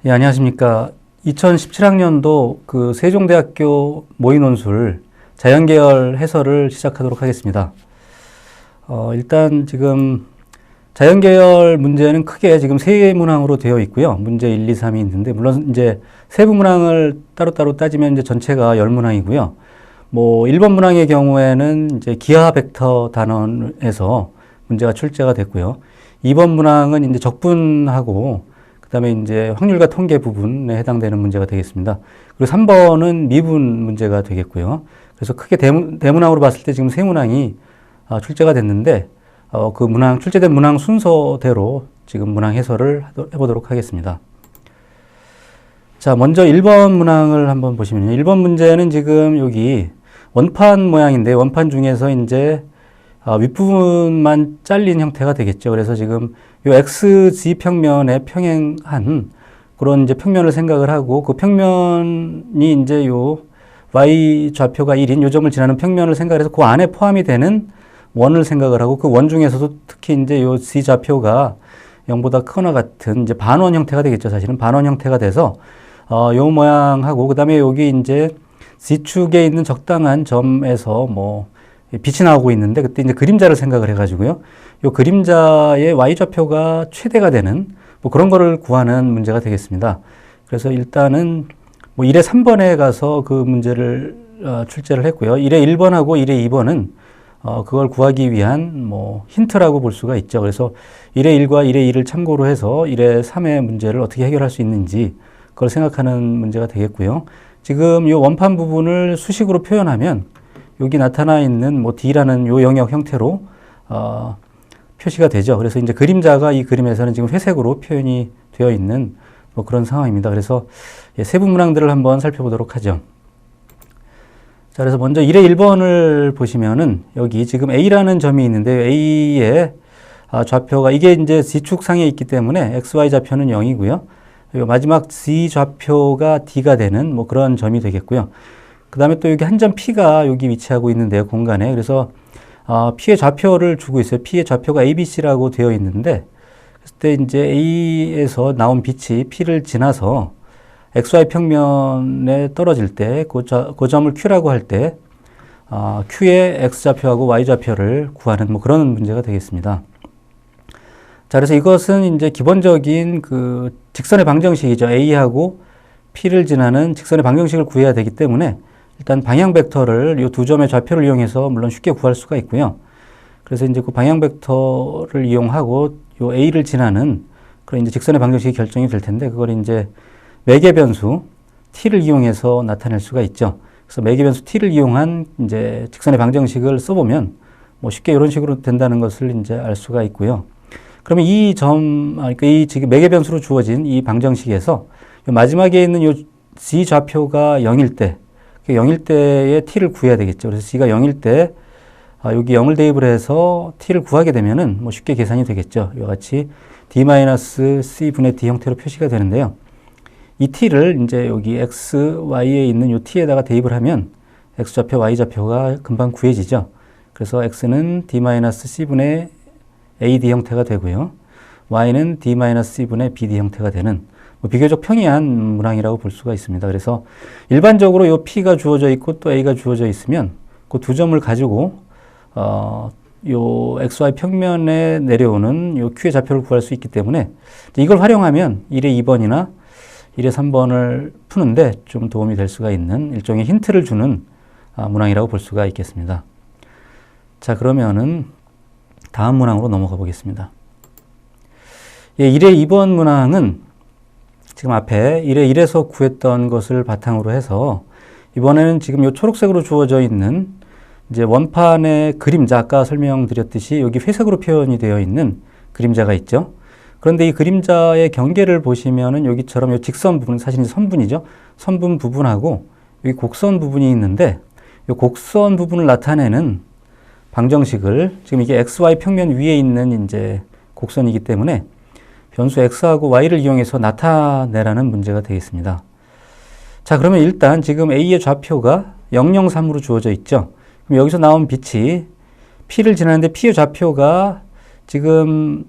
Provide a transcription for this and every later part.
예, 안녕하십니까. 2017학년도 그 세종대학교 모의논술 자연계열 해설을 시작하도록 하겠습니다. 일단 지금 자연계열 문제는 크게 지금 세 문항으로 되어 있고요. 문제 1, 2, 3이 있는데, 물론 이제 세부 문항을 따로따로 따지면 이제 전체가 10문항이고요. 뭐 1번 문항의 경우에는 이제 기하 벡터 단원에서 문제가 출제가 됐고요. 2번 문항은 이제 적분하고 그다음에 이제 확률과 통계 부분에 해당되는 문제가 되겠습니다. 그리고 3번은 미분 문제가 되겠고요. 그래서 크게 대문항으로 봤을 때 지금 세 문항이 출제가 됐는데, 그 문항, 출제된 문항 순서대로 지금 문항 해설을 해보도록 하겠습니다. 자, 먼저 1번 문항을 한번 보시면요. 1번 문제는 지금 여기 원판 모양인데, 원판 중에서 이제 윗부분만 잘린 형태가 되겠죠. 그래서 지금 요 XG 평면에 평행한 그런 이제 평면을 생각을 하고, 그 평면이 이제 요 Y 좌표가 1인 요 점을 지나는 평면을 생각을 해서 그 안에 포함이 되는 원을 생각을 하고, 그 원 중에서도 특히 이제 요 Z 좌표가 0보다 크거나 같은 이제 반원 형태가 되겠죠. 사실은 반원 형태가 돼서 요 모양하고, 그다음에 여기 이제 Z축에 있는 적당한 점에서 뭐 빛이 나오고 있는데, 그때 이제 그림자를 생각을 해가지고요. 요 그림자의 Y좌표가 최대가 되는 뭐 그런 거를 구하는 문제가 되겠습니다. 그래서 일단은 뭐 1회 3번에 가서 그 문제를 출제를 했고요. 1회 1번하고 1회 2번은 그걸 구하기 위한 뭐 힌트라고 볼 수가 있죠. 그래서 1회 1과 1회 2를 참고로 해서 1회 3의 문제를 어떻게 해결할 수 있는지 그걸 생각하는 문제가 되겠고요. 지금 요 원판 부분을 수식으로 표현하면 여기 나타나 있는 뭐 D라는 요 영역 형태로 표시가 되죠. 그래서 이제 그림자가 이 그림에서는 지금 회색으로 표현이 되어 있는 뭐 그런 상황입니다. 그래서 세부 문항들을 한번 살펴보도록 하죠. 자, 그래서 먼저 1의 1번을 보시면은 여기 지금 A라는 점이 있는데, A의 좌표가 이게 이제 Z축상에 있기 때문에 XY 좌표는 0이고요. 그리고 마지막 Z 좌표가 D가 되는 뭐 그런 점이 되겠고요. 그 다음에 또 여기 한 점 P가 여기 위치하고 있는데요, 공간에. 그래서 P의 좌표를 주고 있어요. P의 좌표가 ABC라고 되어 있는데, 그때 이제 A에서 나온 빛이 P를 지나서 XY 평면에 떨어질 때, 그 점을 Q라고 할 때, Q의 X좌표하고 Y좌표를 구하는 뭐 그런 문제가 되겠습니다. 자, 그래서 이것은 이제 기본적인 그 직선의 방정식이죠. A하고 P를 지나는 직선의 방정식을 구해야 되기 때문에, 일단 방향 벡터를 이 두 점의 좌표를 이용해서 물론 쉽게 구할 수가 있고요. 그래서 이제 그 방향 벡터를 이용하고 요 A를 지나는 그런 이제 직선의 방정식이 결정이 될 텐데, 그걸 이제 매개 변수 t를 이용해서 나타낼 수가 있죠. 그래서 매개 변수 t를 이용한 이제 직선의 방정식을 써보면 뭐 쉽게 이런 식으로 된다는 것을 이제 알 수가 있고요. 그러면 이 그러니까 이 지금 매개 변수로 주어진 이 방정식에서 요 마지막에 있는 요 z 좌표가 0일 때, 0일 때의 t를 구해야 되겠죠. 그래서 g가 0일 때 여기 0을 대입을 해서 t를 구하게 되면은 뭐 쉽게 계산이 되겠죠. 이와 같이 d-c분의 d 형태로 표시가 되는데요. 이 t를 이제 여기 x, y에 있는 요 t에다가 대입을 하면 x좌표, y좌표가 금방 구해지죠. 그래서 x는 d-c분의 ad 형태가 되고요. y는 d-c분의 bd 형태가 되는 뭐 비교적 평이한 문항이라고 볼 수가 있습니다. 그래서 일반적으로 요 p가 주어져 있고 또 a가 주어져 있으면 그 두 점을 가지고 요 xy 평면에 내려오는 요 q의 좌표를 구할 수 있기 때문에 이걸 활용하면 1의 2번이나 1의 3번을 푸는데 좀 도움이 될 수가 있는 일종의 힌트를 주는 문항이라고 볼 수가 있겠습니다. 자, 그러면은 다음 문항으로 넘어가 보겠습니다. 1의 2번 문항은 지금 앞에 1의 1에서 구했던 것을 바탕으로 해서 이번에는 지금 요 초록색으로 주어져 있는 이제 원판의 그림자, 아까 설명드렸듯이 여기 회색으로 표현이 되어 있는 그림자가 있죠. 그런데 이 그림자의 경계를 보시면은 여기처럼 이 직선 부분, 사실 선분이죠. 선분 부분하고 여기 곡선 부분이 있는데, 이 곡선 부분을 나타내는 방정식을 지금 이게 XY 평면 위에 있는 이제 곡선이기 때문에 변수 X하고 Y를 이용해서 나타내라는 문제가 되겠습니다. 자, 그러면 일단 지금 A의 좌표가 003으로 주어져 있죠. 그럼 여기서 나온 빛이 P를 지나는데 P의 좌표가 지금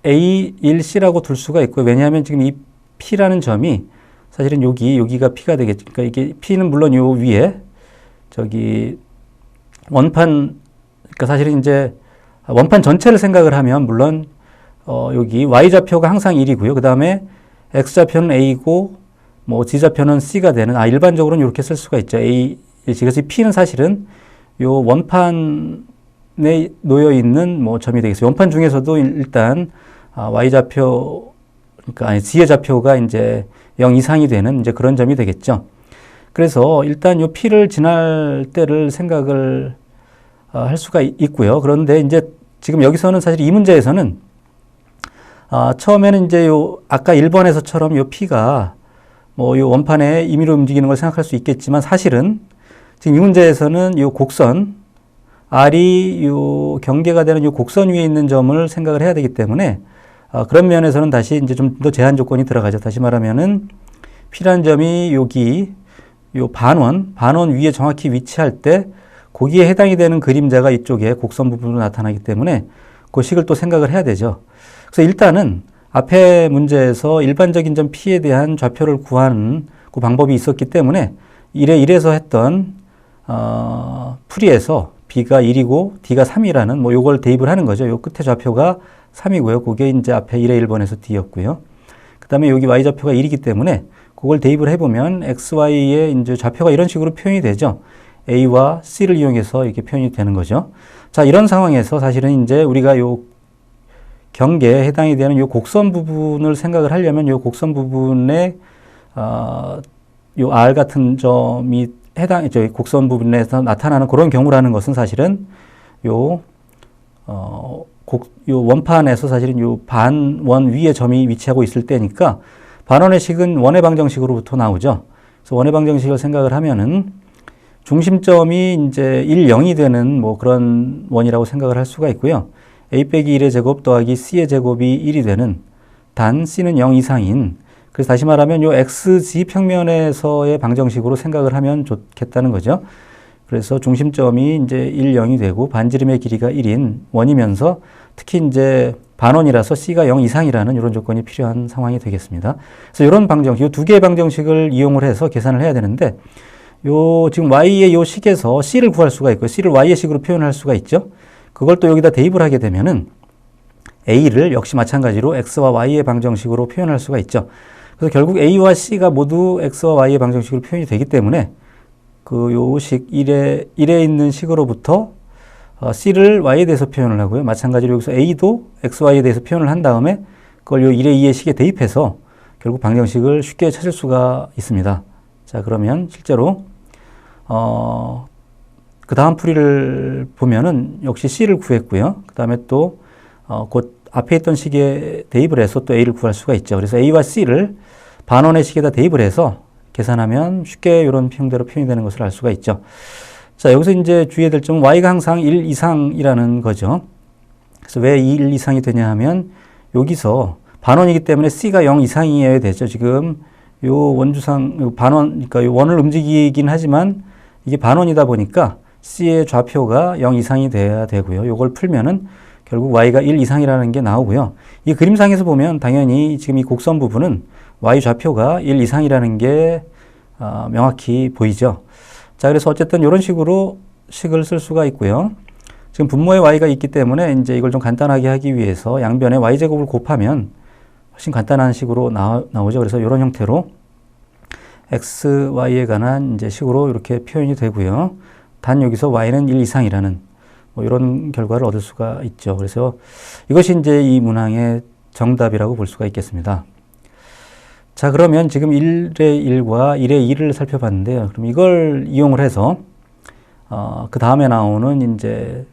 A1C라고 둘 수가 있고요. 왜냐하면 지금 이 P라는 점이 사실은 여기가 P가 되겠죠. 그러니까 이게 P는 물론 요 위에 저기 원판, 그러니까 사실은 이제 원판 전체를 생각을 하면 물론 여기 y좌표가 항상 1이고요. 그 다음에 x좌표는 a고 뭐 z좌표는 c가 되는, 일반적으로는 이렇게 쓸 수가 있죠. a, 그래서 p는 사실은 요 원판에 놓여 있는 뭐 점이 되겠어요. 원판 중에서도 일단 y좌표, 그러니까 z의 좌표가 이제 0 이상이 되는 이제 그런 점이 되겠죠. 그래서 일단 요 p를 지날 때를 생각을 할 수가 있고요. 그런데 이제 지금 여기서는 사실 이 문제에서는 처음에는 이제 요 아까 1번에서처럼 요 p가 뭐 요 원판에 임의로 움직이는 걸 생각할 수 있겠지만 사실은 지금 이 문제에서는 요 곡선 r이 요 경계가 되는 요 곡선 위에 있는 점을 생각을 해야 되기 때문에 그런 면에서는 다시 이제 좀 더 제한 조건이 들어가죠. 다시 말하면은 p라는 점이 여기 요 반원 위에 정확히 위치할 때 거기에 해당이 되는 그림자가 이쪽에 곡선 부분으로 나타나기 때문에 그 식을 또 생각을 해야 되죠. 그래서 일단은 앞에 문제에서 일반적인 점 P에 대한 좌표를 구하는 그 방법이 있었기 때문에 1에 1에서 했던 풀이에서 B가 1이고 D가 3이라는 뭐 요걸 대입을 하는 거죠. 요 끝에 좌표가 3이고요. 그게 이제 앞에 1에 1번에서 D였고요. 그 다음에 여기 Y좌표가 1이기 때문에 그걸 대입을 해보면 XY의 이제 좌표가 이런 식으로 표현이 되죠. A와 C를 이용해서 이렇게 표현이 되는 거죠. 자, 이런 상황에서 사실은 이제 우리가 요 경계에 해당이 되는 요 곡선 부분을 생각을 하려면 요 곡선 부분에 요 R 같은 점이 곡선 부분에서 나타나는 그런 경우라는 것은 사실은 요 원판에서 사실은 요 반원 위에 점이 위치하고 있을 때니까 반원의 식은 원의 방정식으로부터 나오죠. 그래서 원의 방정식을 생각을 하면은 중심점이 이제 1, 0이 되는 뭐 그런 원이라고 생각을 할 수가 있고요. a 빼기 1의 제곱 더하기 c의 제곱이 1이 되는 단 c는 0 이상인, 그래서 다시 말하면 요 xg 평면에서의 방정식으로 생각을 하면 좋겠다는 거죠. 그래서 중심점이 이제 1, 0이 되고 반지름의 길이가 1인 원이면서 특히 이제 반원이라서 c가 0 이상이라는 이런 조건이 필요한 상황이 되겠습니다. 그래서 이런 방정식, 이 두 개의 방정식을 이용을 해서 계산을 해야 되는데 요 지금 y의 요 식에서 c를 구할 수가 있고 c를 y의 식으로 표현할 수가 있죠. 그걸 또 여기다 대입을 하게 되면은 a를 역시 마찬가지로 x와 y의 방정식으로 표현할 수가 있죠. 그래서 결국 a와 c가 모두 x와 y의 방정식으로 표현이 되기 때문에 그 요 식 1에 있는 식으로부터 c를 y에 대해서 표현을 하고요. 마찬가지로 여기서 a도 x, y에 대해서 표현을 한 다음에 그걸 요 1에 2의 식에 대입해서 결국 방정식을 쉽게 찾을 수가 있습니다. 자, 그러면 실제로 그 다음 풀이를 보면은 역시 c를 구했고요. 그 다음에 또 곧 앞에 있던 식에 대입을 해서 또 a를 구할 수가 있죠. 그래서 a와 c를 반원의 식에다 대입을 해서 계산하면 쉽게 이런 형태로 표현이 되는 것을 알 수가 있죠. 자, 여기서 이제 주의해야 될 점은 y가 항상 1 이상이라는 거죠. 그래서 왜 1 이상이 되냐 하면 여기서 반원이기 때문에 c가 0 이상이어야 되죠. 지금 요 원주상 요 반원, 그러니까 요 원을 움직이긴 하지만 이게 반원이다 보니까 c의 좌표가 0 이상이 돼야 되고요. 요걸 풀면은 결국 y가 1 이상이라는 게 나오고요. 이 그림상에서 보면 당연히 지금 이 곡선 부분은 y 좌표가 1 이상이라는 게 명확히 보이죠. 자, 그래서 어쨌든 이런 식으로 식을 쓸 수가 있고요. 지금 분모에 y가 있기 때문에 이제 이걸 좀 간단하게 하기 위해서 양변에 y제곱을 곱하면 훨씬 간단한 식으로 나오죠. 그래서 이런 형태로 x, y에 관한 이제 식으로 이렇게 표현이 되고요. 단 여기서 y는 1 이상이라는 뭐 이런 결과를 얻을 수가 있죠. 그래서 이것이 이제 이 문항의 정답이라고 볼 수가 있겠습니다. 자, 그러면 지금 1의 1과 1의 2를 살펴봤는데요. 그럼 이걸 이용을 해서 그 다음에 나오는 이제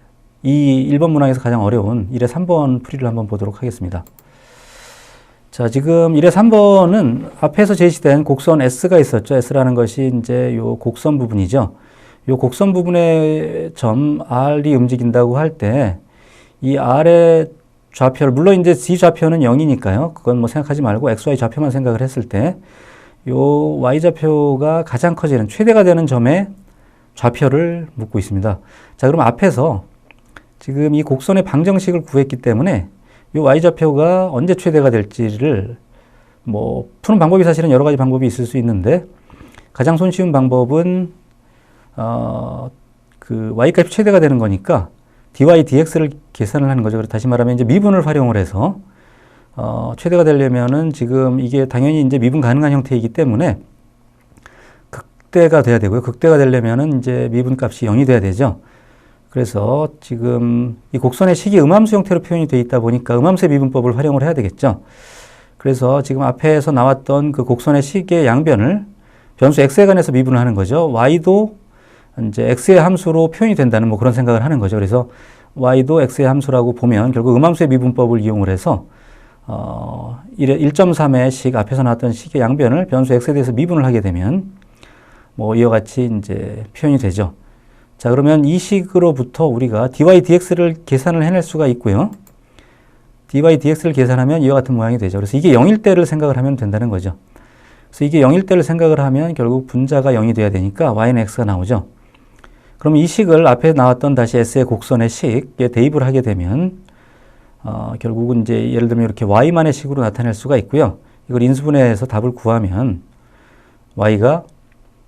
이 1번 문항에서 가장 어려운 1의 3번 풀이를 한번 보도록 하겠습니다. 자, 지금 1의 3번은 앞에서 제시된 곡선 S가 있었죠. S라는 것이 이제 요 곡선 부분이죠. 요 곡선 부분의 점 R이 움직인다고 할 때 이 R의 좌표를, 물론 이제 Z 좌표는 0이니까요. 그건 뭐 생각하지 말고 XY 좌표만 생각을 했을 때 요 Y 좌표가 가장 커지는 최대가 되는 점의 좌표를 묻고 있습니다. 자, 그럼 앞에서 지금 이 곡선의 방정식을 구했기 때문에 요 Y 좌표가 언제 최대가 될지를 뭐 푸는 방법이 사실은 여러 가지 방법이 있을 수 있는데 가장 손쉬운 방법은 그 y값이 최대가 되는 거니까 dy dx를 계산을 하는 거죠. 다시 말하면 이제 미분을 활용을 해서 최대가 되려면은 지금 이게 당연히 이제 미분 가능한 형태이기 때문에 극대가 돼야 되고요. 극대가 되려면은 이제 미분 값이 0이 돼야 되죠. 그래서 지금 이 곡선의 식이 음함수 형태로 표현이 되어 있다 보니까 음함수의 미분법을 활용을 해야 되겠죠. 그래서 지금 앞에서 나왔던 그 곡선의 식의 양변을 변수 x에 관해서 미분을 하는 거죠. y도 이제 x의 함수로 표현이 된다는 뭐 그런 생각을 하는 거죠. 그래서 y도 x의 함수라고 보면 결국 음함수의 미분법을 이용을 해서 1.3의 식, 앞에서 나왔던 식의 양변을 변수 x에 대해서 미분을 하게 되면 뭐 이와 같이 이제 표현이 되죠. 자, 그러면 이 식으로부터 우리가 dy dx를 계산을 해낼 수가 있고요. dy dx를 계산하면 이와 같은 모양이 되죠. 그래서 이게 0일 때를 생각을 하면 된다는 거죠. 그래서 이게 0일 때를 생각을 하면 결국 분자가 0이 돼야 되니까 y는 x가 나오죠. 그럼 이 식을 앞에 나왔던 다시 s의 곡선의 식에 대입을 하게 되면 결국은 이제 예를 들면 이렇게 y만의 식으로 나타낼 수가 있고요. 이걸 인수분해해서 답을 구하면 y가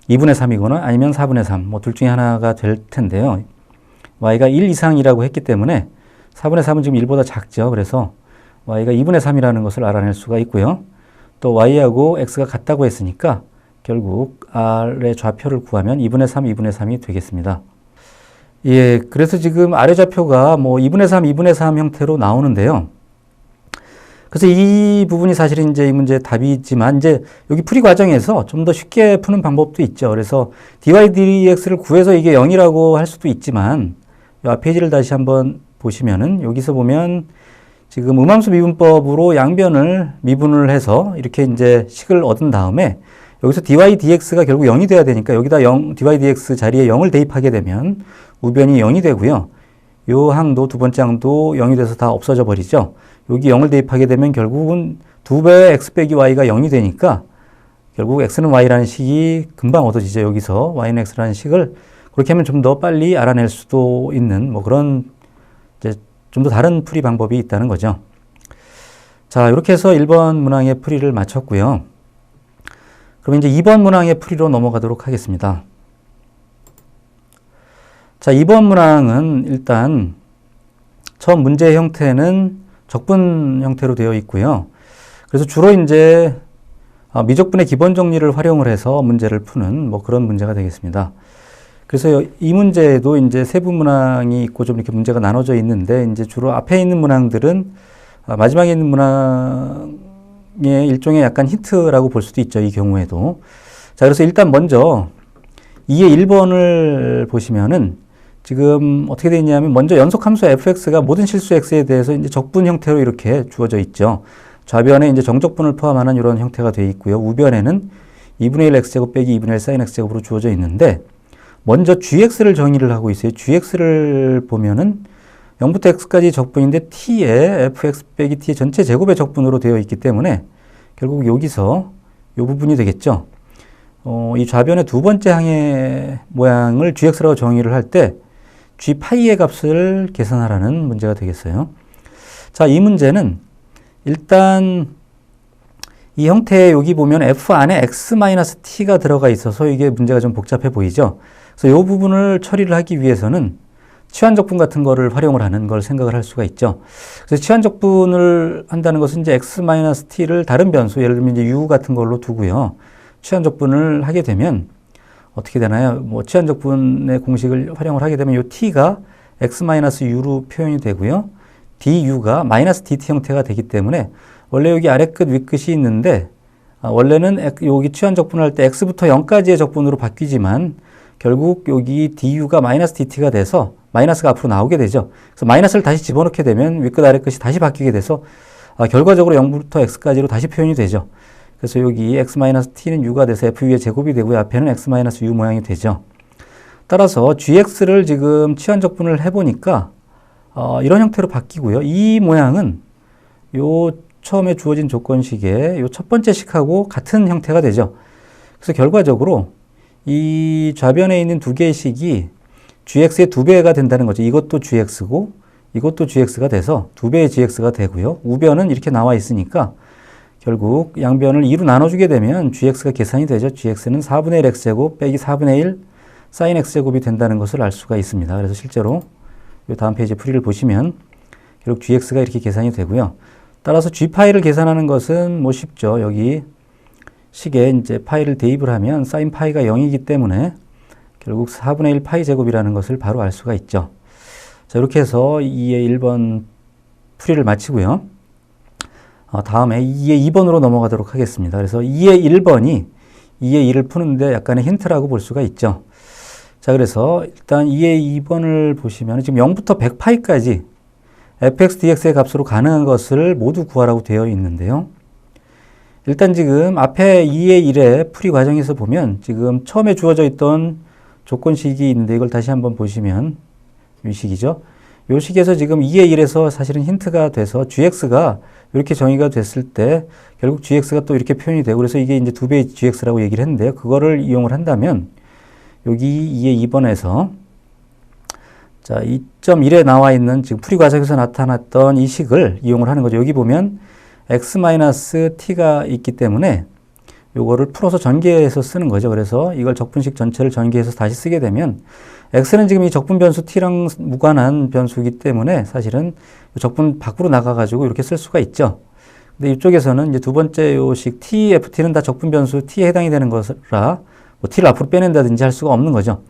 2분의 3이거나 아니면 4분의 3, 뭐 둘 중에 하나가 될 텐데요. y가 1 이상이라고 했기 때문에 4분의 3은 지금 1보다 작죠. 그래서 y가 2분의 3이라는 것을 알아낼 수가 있고요. 또 y하고 x가 같다고 했으니까 결국 r의 좌표를 구하면 2분의 3, 2분의 3이 되겠습니다. 예, 그래서 지금 아래 좌표가 뭐 2분의 3, 2분의 3 형태로 나오는데요. 그래서 이 부분이 사실은 이제 이 문제의 답이지만 이제 여기 풀이 과정에서 좀 더 쉽게 푸는 방법도 있죠. 그래서 dy dx를 구해서 이게 0이라고 할 수도 있지만 이 앞 페이지를 다시 한번 보시면은 여기서 보면 지금 음함수 미분법으로 양변을 미분을 해서 이렇게 이제 식을 얻은 다음에 여기서 dy dx가 결국 0이 돼야 되니까 여기다 dy dx 자리에 0을 대입하게 되면 우변이 0이 되고요. 요 항도 두 번째 항도 0이 돼서 다 없어져 버리죠. 여기 0을 대입하게 되면 결국은 2배의 x 빼기 y가 0이 되니까 결국 x는 y라는 식이 금방 얻어지죠. 여기서 y는 x라는 식을 그렇게 하면 좀 더 빨리 알아낼 수도 있는 뭐 그런 이제 좀 더 다른 풀이 방법이 있다는 거죠. 자, 이렇게 해서 1번 문항의 풀이를 마쳤고요. 그럼 이제 2번 문항의 풀이로 넘어가도록 하겠습니다. 자, 2번 문항은 일단 처음 문제의 형태는 적분 형태로 되어 있고요. 그래서 주로 이제 미적분의 기본 정리를 활용을 해서 문제를 푸는 뭐 그런 문제가 되겠습니다. 그래서 이 문제에도 이제 세부 문항이 있고 좀 이렇게 문제가 나눠져 있는데 이제 주로 앞에 있는 문항들은 마지막에 있는 문항의 일종의 약간 힌트라고 볼 수도 있죠. 이 경우에도. 자, 그래서 일단 먼저 2의 1번을 보시면은 지금 어떻게 되어 있냐면 먼저 연속함수 fx가 모든 실수 x에 대해서 이제 적분 형태로 이렇게 주어져 있죠. 좌변에 이제 정적분을 포함하는 이런 형태가 되어 있고요. 우변에는 2분의 1 x제곱 빼기 2분의 1 sin x제곱으로 주어져 있는데 먼저 gx를 정의를 하고 있어요. gx를 보면은 0부터 x까지 적분인데 t에 fx 빼기 t의 전체 제곱의 적분으로 되어 있기 때문에 결국 여기서 이 부분이 되겠죠. 이 좌변의 두 번째 항의 모양을 gx라고 정의를 할 때 g 파이의 값을 계산하라는 문제가 되겠어요. 자, 이 문제는 일단 이 형태에 여기 보면 f 안에 x-t가 들어가 있어서 이게 문제가 좀 복잡해 보이죠. 그래서 이 부분을 처리를 하기 위해서는 치환적분 같은 거를 활용을 하는 걸 생각을 할 수가 있죠. 그래서 치환적분을 한다는 것은 이제 x-t를 다른 변수, 예를 들면 이제 u 같은 걸로 두고요. 치환적분을 하게 되면 어떻게 되나요? 뭐 치환적분의 공식을 활용을 하게 되면 이 t가 x-u로 표현이 되고요. du가 -dt 형태가 되기 때문에 원래 여기 아래 끝, 위 끝이 있는데 원래는 여기 치환적분을 할 때 x부터 0까지의 적분으로 바뀌지만 결국 여기 du가 -dt가 돼서 마이너스가 앞으로 나오게 되죠. 그래서 마이너스를 다시 집어넣게 되면 윗끝 아래 끝이 다시 바뀌게 돼서 결과적으로 0부터 x까지로 다시 표현이 되죠. 그래서 여기 x-t는 u가 돼서 fu의 제곱이 되고요. 앞에는 x-u 모양이 되죠. 따라서 gx를 지금 치환적분을 해보니까 이런 형태로 바뀌고요. 이 모양은 요 처음에 주어진 조건식의 요 첫 번째 식하고 같은 형태가 되죠. 그래서 결과적으로 이 좌변에 있는 두 개의 식이 gx의 2배가 된다는 거죠. 이것도 gx고 이것도 gx가 돼서 2배의 gx가 되고요. 우변은 이렇게 나와 있으니까 결국 양변을 2로 나눠주게 되면 gx가 계산이 되죠. gx는 4분의 1 x제곱 빼기 4분의 1 sin x제곱이 된다는 것을 알 수가 있습니다. 그래서 실제로 이 다음 페이지 풀이를 보시면 결국 gx가 이렇게 계산이 되고요. 따라서 g파이를 계산하는 것은 뭐 쉽죠. 여기 식에 이제 파이를 대입을 하면 sin 파이가 0이기 때문에 결국 4분의 1 파이 제곱이라는 것을 바로 알 수가 있죠. 자, 이렇게 해서 2의 1번 풀이를 마치고요. 다음에 2의 2번으로 넘어가도록 하겠습니다. 그래서 2의 1번이 2의 2를 푸는데 약간의 힌트라고 볼 수가 있죠. 자, 그래서 일단 2의 2번을 보시면 지금 0부터 100파이까지 fx, dx의 값으로 가능한 것을 모두 구하라고 되어 있는데요. 일단 지금 앞에 2의 1의 풀이 과정에서 보면 지금 처음에 주어져 있던 조건식이 있는데 이걸 다시 한번 보시면 이 식이죠. 이 식에서 지금 2의 1에서 사실은 힌트가 돼서 gx가 이렇게 정의가 됐을 때 결국 gx가 또 이렇게 표현이 되고 그래서 이게 이제 2배의 gx라고 얘기를 했는데요. 그거를 이용을 한다면 여기 2의 2번에서 자, 2.1에 나와 있는 지금 풀이 과정에서 나타났던 이 식을 이용을 하는 거죠. 여기 보면 x-t가 있기 때문에 요거를 풀어서 전개해서 쓰는 거죠. 그래서 이걸 적분식 전체를 전개해서 다시 쓰게 되면 x는 지금 이 적분 변수 t랑 무관한 변수이기 때문에 사실은 적분 밖으로 나가가지고 이렇게 쓸 수가 있죠. 근데 이쪽에서는 이제 두 번째 요식 t, ft는 다 적분 변수 t에 해당이 되는 것이라 뭐 t를 앞으로 빼낸다든지 할 수가 없는 거죠.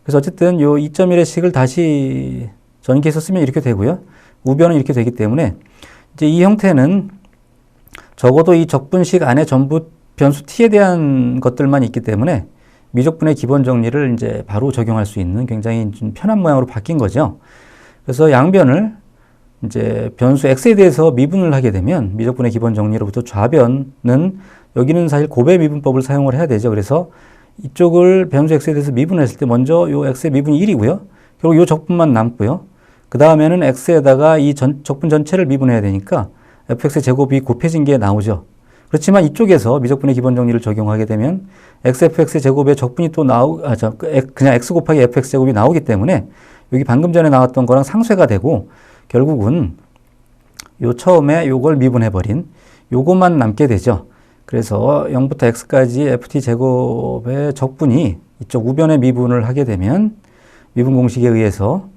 그래서 어쨌든 요 2.1의 식을 다시 전개해서 쓰면 이렇게 되고요. 우변은 이렇게 되기 때문에 이제 이 형태는 적어도 이 적분식 안에 전부 변수 t에 대한 것들만 있기 때문에 미적분의 기본 정리를 이제 바로 적용할 수 있는 굉장히 좀 편한 모양으로 바뀐 거죠. 그래서 양변을 이제 변수 x에 대해서 미분을 하게 되면 미적분의 기본 정리로부터 좌변은 여기는 사실 곱의 미분법을 사용을 해야 되죠. 그래서 이쪽을 변수 x에 대해서 미분했을 때 먼저 요 x의 미분이 1이고요. 결국 요 적분만 남고요. 그 다음에는 x에다가 이 적분 전체를 미분해야 되니까 fx의 제곱이 곱해진 게 나오죠. 그렇지만 이쪽에서 미적분의 기본 정리를 적용하게 되면 xfx의 제곱에 적분이 또 그냥 x 곱하기 fx 제곱이 나오기 때문에 여기 방금 전에 나왔던 거랑 상쇄가 되고 결국은 요 처음에 요걸 미분해버린 요것만 남게 되죠. 그래서 0부터 x까지 ft 제곱의 적분이 이쪽 우변에 미분을 하게 되면 미분 공식에 의해서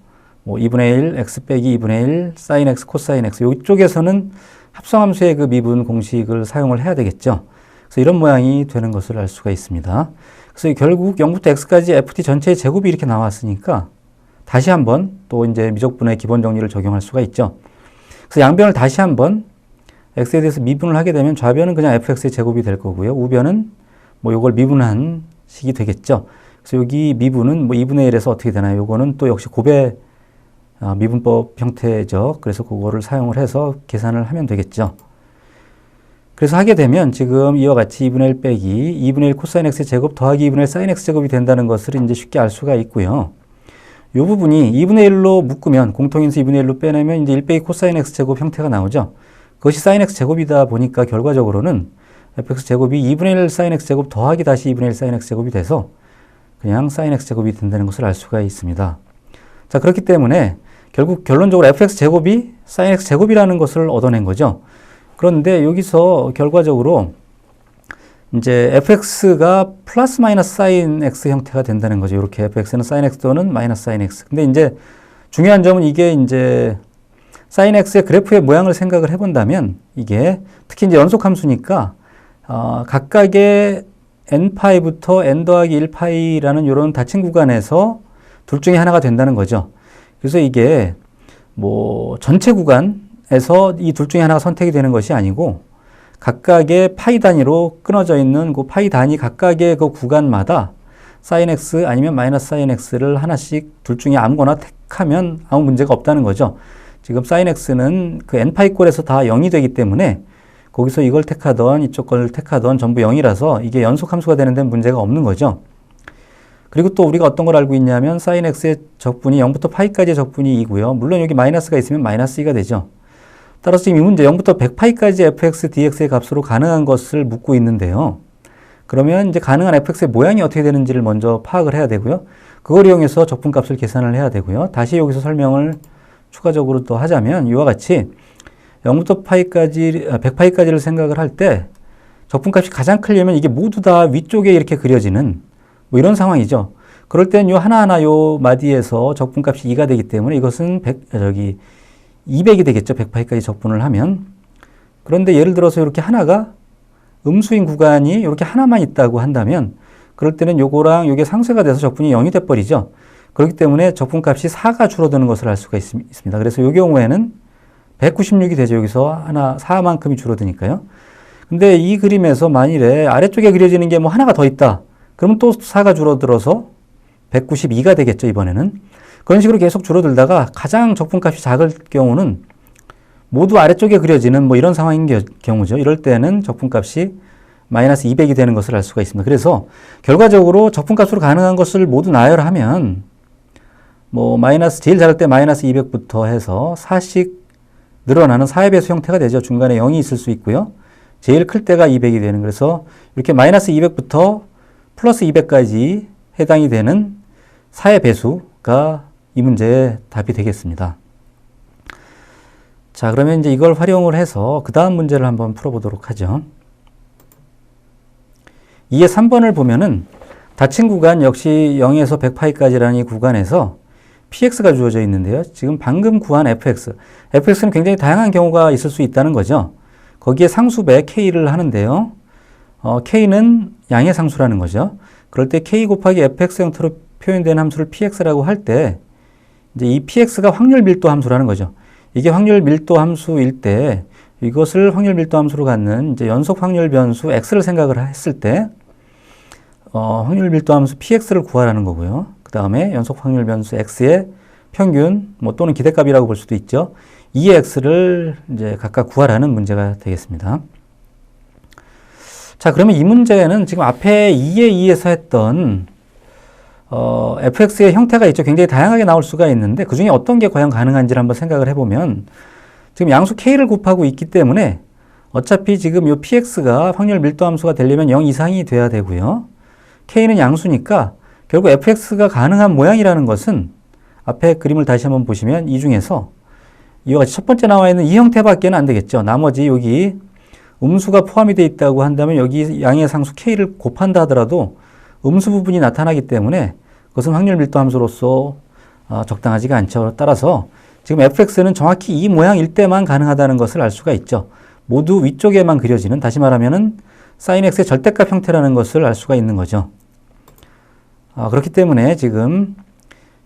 뭐 2분의 1 x 빼기 2분의 1 sin x 코사인 x 이쪽에서는 합성함수의 그 미분 공식을 사용을 해야 되겠죠. 그래서 이런 모양이 되는 것을 알 수가 있습니다. 그래서 결국 0부터 x까지 ft 전체의 제곱이 이렇게 나왔으니까 다시 한번 또 이제 미적분의 기본 정리를 적용할 수가 있죠. 그래서 양변을 다시 한번 x에 대해서 미분을 하게 되면 좌변은 그냥 fx의 제곱이 될 거고요. 우변은 뭐 요걸 미분한 식이 되겠죠. 그래서 여기 미분은 뭐 2분의 1에서 어떻게 되나요? 요거는 또 역시 곱의 미분법 형태죠. 그래서 그거를 사용을 해서 계산을 하면 되겠죠. 그래서 하게 되면 지금 이와 같이 2분의 1 빼기 2분의 1 코사인 x의 제곱 더하기 2분의 1 사인 x 제곱이 된다는 것을 이제 쉽게 알 수가 있고요. 이 부분이 2분의 1로 묶으면 공통인수 2분의 1로 빼내면 이제 1 빼기 코사인 x 제곱 형태가 나오죠. 그것이 사인 x 제곱이다 보니까 결과적으로는 fx 제곱이 2분의 1 사인 x 제곱 더하기 다시 2분의 1 사인 x 제곱이 돼서 그냥 사인 x 제곱이 된다는 것을 알 수가 있습니다. 자, 그렇기 때문에 결국 결론적으로 fx 제곱이 sin x 제곱이라는 것을 얻어낸 거죠. 그런데 여기서 결과적으로 이제 fx가 플러스 마이너스 sin x 형태가 된다는 거죠. 이렇게 fx는 sin x 또는 마이너스 sin x. 근데 이제 중요한 점은 이게 이제 sin x의 그래프의 모양을 생각을 해본다면 이게 특히 이제 연속 함수니까 각각의 n파이부터 n 더하기 1파이라는 이런 닫힌 구간에서 둘 중에 하나가 된다는 거죠. 그래서 이게 뭐 전체 구간에서 이 둘 중에 하나가 선택이 되는 것이 아니고 각각의 파이 단위로 끊어져 있는 그 파이 단위 각각의 그 구간마다 sin x 아니면 마이너스 sin x를 하나씩 둘 중에 아무거나 택하면 아무 문제가 없다는 거죠. 지금 sin x는 그 n파이 꼴에서 다 0이 되기 때문에 거기서 이걸 택하던 이쪽 걸 택하던 전부 0이라서 이게 연속 함수가 되는 데는 문제가 없는 거죠. 그리고 또 우리가 어떤 걸 알고 있냐면 sin x의 적분이 0부터 파이까지의 적분이 2고요. 물론 여기 마이너스가 있으면 마이너스 2가 되죠. 따라서 지금 이 문제 0부터 100파이까지 fx, dx의 값으로 가능한 것을 묻고 있는데요. 그러면 이제 가능한 fx의 모양이 어떻게 되는지를 먼저 파악을 해야 되고요. 그걸 이용해서 적분값을 계산을 해야 되고요. 다시 여기서 설명을 추가적으로 또 하자면 이와 같이 0부터 파이까지, 100파이까지를 생각을 할 때 적분값이 가장 크려면 이게 모두 다 위쪽에 이렇게 그려지는 뭐 이런 상황이죠. 그럴 땐 요 하나하나 요 마디에서 적분값이 2가 되기 때문에 이것은 200이 되겠죠. 100파이까지 적분을 하면. 그런데 예를 들어서 이렇게 하나가 음수인 구간이 이렇게 하나만 있다고 한다면 그럴 때는 요거랑 요게 상쇄가 돼서 적분이 0이 돼버리죠. 그렇기 때문에 적분값이 4가 줄어드는 것을 알 수가 있습니다. 그래서 요 경우에는 196이 되죠. 여기서 하나 4만큼이 줄어드니까요. 근데 이 그림에서 만일에 아래쪽에 그려지는 게 뭐 하나가 더 있다. 그러면 또 4가 줄어들어서 192가 되겠죠. 이번에는. 그런 식으로 계속 줄어들다가 가장 적분값이 작을 경우는 모두 아래쪽에 그려지는 뭐 이런 상황인 경우죠. 이럴 때는 적분값이 마이너스 200이 되는 것을 알 수가 있습니다. 그래서 결과적으로 적분값으로 가능한 것을 모두 나열하면 뭐 마이너스 제일 작을 때 마이너스 200부터 해서 4씩 늘어나는 4의 배수 형태가 되죠. 중간에 0이 있을 수 있고요. 제일 클 때가 200이 되는, 그래서 이렇게 마이너스 200부터 플러스 200까지 해당이 되는 4의 배수가 이 문제의 답이 되겠습니다. 자, 그러면 이제 이걸 활용을 해서 그 다음 문제를 한번 풀어보도록 하죠. 2의 3번을 보면은 닫힌 구간 역시 0에서 100파이까지라는 이 구간에서 px가 주어져 있는데요. 지금 방금 구한 fx는 굉장히 다양한 경우가 있을 수 있다는 거죠. 거기에 상수배 k를 하는데요. k는 양의 상수라는 거죠. 그럴 때 k 곱하기 fx 형태로 표현된 함수를 px라고 할 때 이제 이 px가 확률 밀도 함수라는 거죠. 이게 확률 밀도 함수일 때 이것을 확률 밀도 함수로 갖는 이제 연속 확률 변수 x를 생각을 했을 때 확률 밀도 함수 px를 구하라는 거고요. 그 다음에 연속 확률 변수 x의 평균 뭐 또는 기대값이라고 볼 수도 있죠. 2의 x를 이제 각각 구하라는 문제가 되겠습니다. 자, 그러면 이 문제는 지금 앞에 2의 2에서 했던 fx의 형태가 있죠. 굉장히 다양하게 나올 수가 있는데 그 중에 어떤 게 과연 가능한지를 한번 생각을 해보면 지금 양수 k를 곱하고 있기 때문에 어차피 지금 이 px가 확률 밀도 함수가 되려면 0 이상이 돼야 되고요. k는 양수니까 결국 fx가 가능한 모양이라는 것은 앞에 그림을 다시 한번 보시면 이 중에서 이와 같이 첫 번째 나와 있는 이 형태밖에는 안 되겠죠. 나머지 여기 음수가 포함이 되어 있다고 한다면 여기 양의 상수 k를 곱한다 하더라도 음수 부분이 나타나기 때문에 그것은 확률 밀도 함수로서 적당하지가 않죠. 따라서 지금 fx는 정확히 이 모양일 때만 가능하다는 것을 알 수가 있죠. 모두 위쪽에만 그려지는, 다시 말하면은 sin x의 절대값 형태라는 것을 알 수가 있는 거죠. 그렇기 때문에 지금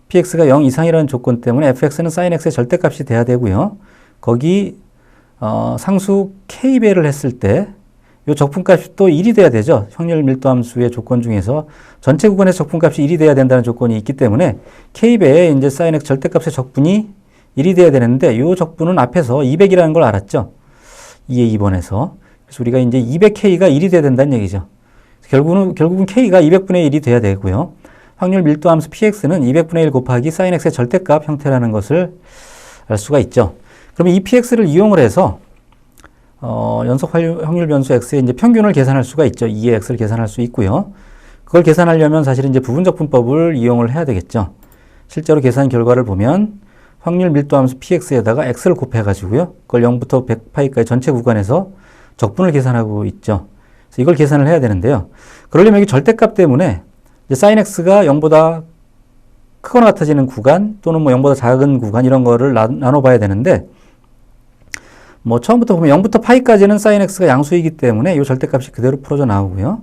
px가 0 이상이라는 조건 때문에 fx는 sin x의 절대값이 돼야 되고요. 거기 상수 k배를 했을 때 이 적분값이 또 1이 돼야 되죠. 확률 밀도 함수의 조건 중에서 전체 구간에서 적분값이 1이 돼야 된다는 조건이 있기 때문에 k배에 이제 sin x 절대값의 적분이 1이 돼야 되는데 이 적분은 앞에서 200이라는 걸 알았죠. 2의 2번에서. 그래서 우리가 이제 200k가 1이 돼야 된다는 얘기죠. 결국은 k가 200분의 1이 돼야 되고요. 확률 밀도 함수 px는 200분의 1 곱하기 sin x의 절대값 형태라는 것을 알 수가 있죠. 그러면 이 px를 이용을 해서 연속 확률 변수 x의 이제 평균을 계산할 수가 있죠. 2의 x를 계산할 수 있고요. 그걸 계산하려면 사실은 이제 부분적분법을 이용을 해야 되겠죠. 실제로 계산 결과를 보면 확률 밀도 함수 px에다가 x를 곱해가지고요. 그걸 0부터 100파이까지 전체 구간에서 적분을 계산하고 있죠. 그래서 이걸 계산을 해야 되는데요. 그러려면 여기 절대값 때문에 이제 sin x가 0보다 크거나 같아지는 구간 또는 뭐 0보다 작은 구간 이런 거를 나눠봐야 되는데 뭐 처음부터 보면 0부터 파이까지는 sin x가 양수이기 때문에 이 절대값이 그대로 풀어져 나오고요.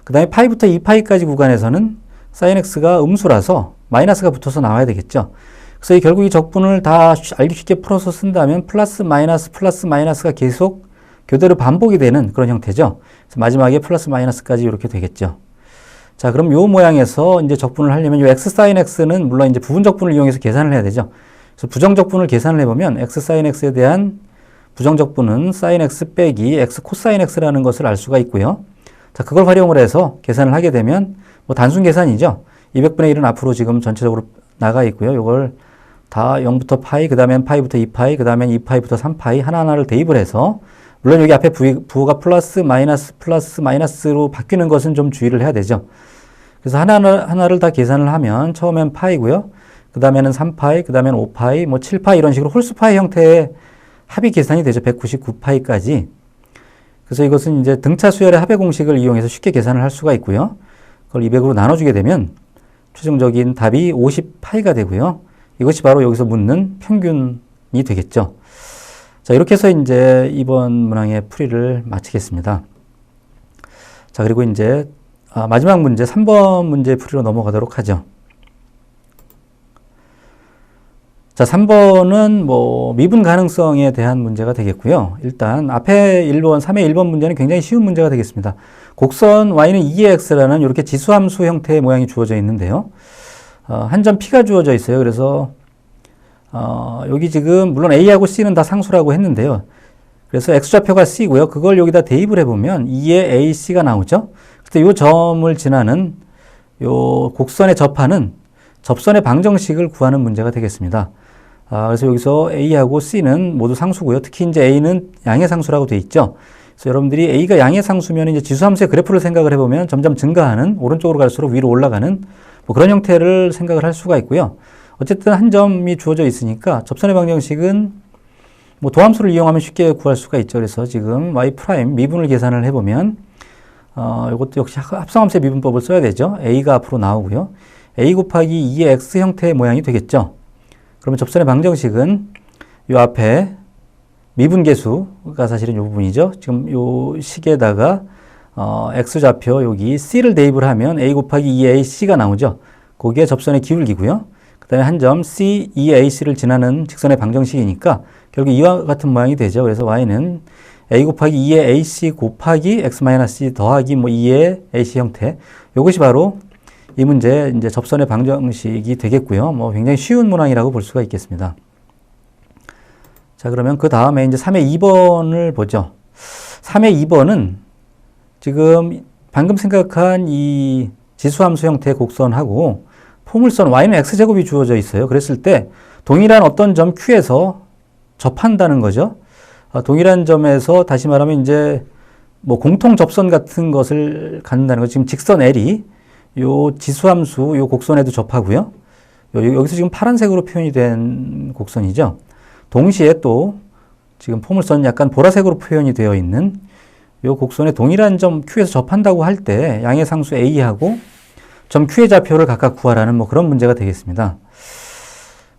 그 다음에 파이부터 2파이까지 구간에서는 sin x가 음수라서 마이너스가 붙어서 나와야 되겠죠. 그래서 결국 이 적분을 다 알기 쉽게 풀어서 쓴다면 플러스 마이너스가 계속 교대로 반복이 되는 그런 형태죠. 그래서 마지막에 플러스 마이너스까지 이렇게 되겠죠. 자, 그럼 요 모양에서 이제 적분을 하려면 요 x sin x는 물론 이제 부분 적분을 이용해서 계산을 해야 되죠. 그래서 부정 적분을 계산을 해보면 x sin x에 대한 부정 적분은 sin x 빼기 x 코사인 x라는 것을 알 수가 있고요. 자, 그걸 활용을 해서 계산을 하게 되면 뭐 단순 계산이죠. 200분의 1은 앞으로 지금 전체적으로 나가 있고요. 이걸 다 0부터 파이, 그 다음엔 파이부터 2파이, 그 다음엔 2파이부터 3파이 하나하나를 대입을 해서 물론 여기 앞에 부호가 플러스 마이너스로 바뀌는 것은 좀 주의를 해야 되죠. 그래서 하나를 다 계산을 하면 처음엔 파이고요. 그 다음에는 3파이, 그 다음엔 5파이, 뭐 7파이 이런 식으로 홀수파이 형태의 합이 계산이 되죠. 199파이까지. 그래서 이것은 이제 등차 수열의 합의 공식을 이용해서 쉽게 계산을 할 수가 있고요. 그걸 200으로 나눠주게 되면 최종적인 답이 50파이가 되고요. 이것이 바로 여기서 묻는 평균이 되겠죠. 자, 이렇게 해서 이제 이번 문항의 풀이를 마치겠습니다. 자, 그리고 이제 마지막 문제 3번 문제 풀이로 넘어가도록 하죠. 자, 3번은 뭐 미분 가능성에 대한 문제가 되겠고요. 일단 앞에 1번, 3의 1번 문제는 굉장히 쉬운 문제가 되겠습니다. 곡선 y는 2의 x라는 이렇게 지수함수 형태의 모양이 주어져 있는데요. 한 점 p가 주어져 있어요. 그래서 여기 지금 물론 a하고 c는 다 상수라고 했는데요. 그래서 x좌표가 c고요. 그걸 여기다 대입을 해보면 2의 ac가 나오죠. 그때 이 점을 지나는 요 곡선에 접하는 접선의 방정식을 구하는 문제가 되겠습니다. 그래서 여기서 A하고 C는 모두 상수고요. 특히 이제 A는 양의 상수라고 돼 있죠. 그래서 여러분들이 A가 양의 상수면 이제 지수함수의 그래프를 생각을 해보면 점점 증가하는, 오른쪽으로 갈수록 위로 올라가는 뭐 그런 형태를 생각을 할 수가 있고요. 어쨌든 한 점이 주어져 있으니까 접선의 방정식은 뭐 도함수를 이용하면 쉽게 구할 수가 있죠. 그래서 지금 y 프라임 미분을 계산을 해보면 이것도 역시 합성함수의 미분법을 써야 되죠. A가 앞으로 나오고요. A 곱하기 2의 X 형태의 모양이 되겠죠. 그러면 접선의 방정식은 이 앞에 미분계수가 사실은 이 부분이죠. 지금 이 식에다가 X좌표 여기 C를 대입을 하면 A 곱하기 2의 AC가 나오죠. 거기에 접선의 기울기고요. 그 다음에 한 점 C, 2의 AC를 지나는 직선의 방정식이니까 결국 이와 같은 모양이 되죠. 그래서 Y는 A 곱하기 2의 AC 곱하기 X-C 더하기 뭐 2의 AC 형태. 이것이 바로 이 문제 이제 접선의 방정식이 되겠고요. 뭐 굉장히 쉬운 문항이라고 볼 수가 있겠습니다. 자, 그러면 그 다음에 이제 3의 2번을 보죠. 3의 2번은 지금 방금 생각한 이 지수함수 형태의 곡선하고 포물선 y는 x제곱이 주어져 있어요. 그랬을 때 동일한 어떤 점 Q에서 접한다는 거죠. 동일한 점에서 다시 말하면 이제 뭐 공통 접선 같은 것을 갖는다는 거죠. 지금 직선 L이 요 지수함수 요 곡선에도 접하고요. 여기서 지금 파란색으로 표현이 된 곡선이죠. 동시에 또 지금 포물선은 약간 보라색으로 표현이 되어 있는 요 곡선에 동일한 점 Q에서 접한다고 할 때 양의 상수 A하고 점 Q의 좌표를 각각 구하라는 뭐 그런 문제가 되겠습니다.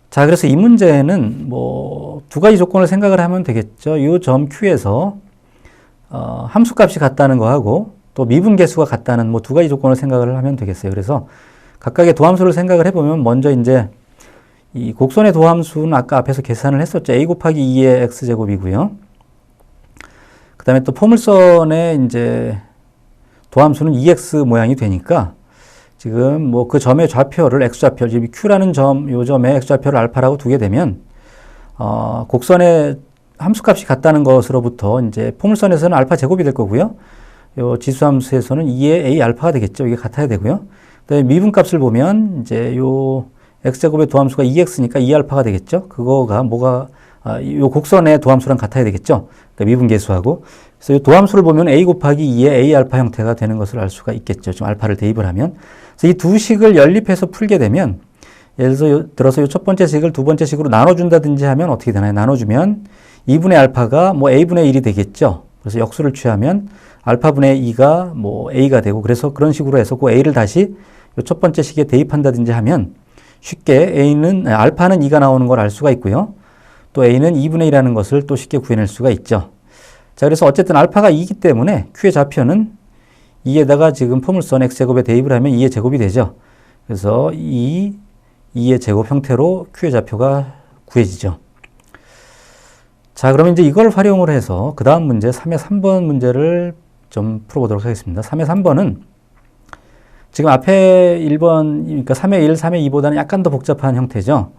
자, 그래서 이 문제는 뭐 두 가지 조건을 생각을 하면 되겠죠. 이 점 Q에서 함수값이 같다는 거하고 또 미분계수가 같다는 뭐 두 가지 조건을 생각을 하면 되겠어요. 그래서 각각의 도함수를 생각을 해보면 먼저 이제 이 곡선의 도함수는 아까 앞에서 계산을 했었죠. A 곱하기 2의 X제곱이고요. 그 다음에 또 포물선의 이제 도함수는 2X 모양이 되니까 지금 뭐 그 점의 좌표를 X좌표, 지금 Q라는 점, 요 점의 X좌표를 알파라고 두게 되면 곡선의 함수값이 같다는 것으로부터 이제 포물선에서는 알파 제곱이 될 거고요. 요 지수함수에서는 2의 A 알파가 되겠죠. 이게 같아야 되고요. 그다음에 미분값을 보면 이제 요 x제곱의 도함수가 2x니까 2알파가 되겠죠. 그거가 뭐가 요 곡선의 도함수랑 같아야 되겠죠. 그러니까 미분계수하고. 그래서 이 도함수를 보면 a 곱하기 2의 a 알파 형태가 되는 것을 알 수가 있겠죠. 좀 알파를 대입을 하면. 그래서 이 두 식을 연립해서 풀게 되면 예를 들어서 이 첫 번째 식을 두 번째 식으로 나눠준다든지 하면 어떻게 되나요? 나눠주면 2분의 알파가 뭐 a분의 1이 되겠죠. 그래서 역수를 취하면 알파분의 2가 뭐 a가 되고 그래서 그런 식으로 해서 그 a를 다시 이 첫 번째 식에 대입한다든지 하면 쉽게 알파는 2가 나오는 걸 알 수가 있고요. 또 a는 2분의 1이라는 것을 또 쉽게 구해낼 수가 있죠. 자, 그래서 어쨌든 알파가 2이기 때문에 q의 좌표는 2에다가 지금 포물선 x제곱에 대입을 하면 2의 제곱이 되죠. 그래서 2의 제곱 형태로 q의 좌표가 구해지죠. 자, 그러면 이제 이걸 활용을 해서 그 다음 문제 3의 3번 문제를 좀 풀어보도록 하겠습니다. 3의 3번은 지금 앞에 1번, 그러니까 3의 1, 3의 2보다는 약간 더 복잡한 형태죠.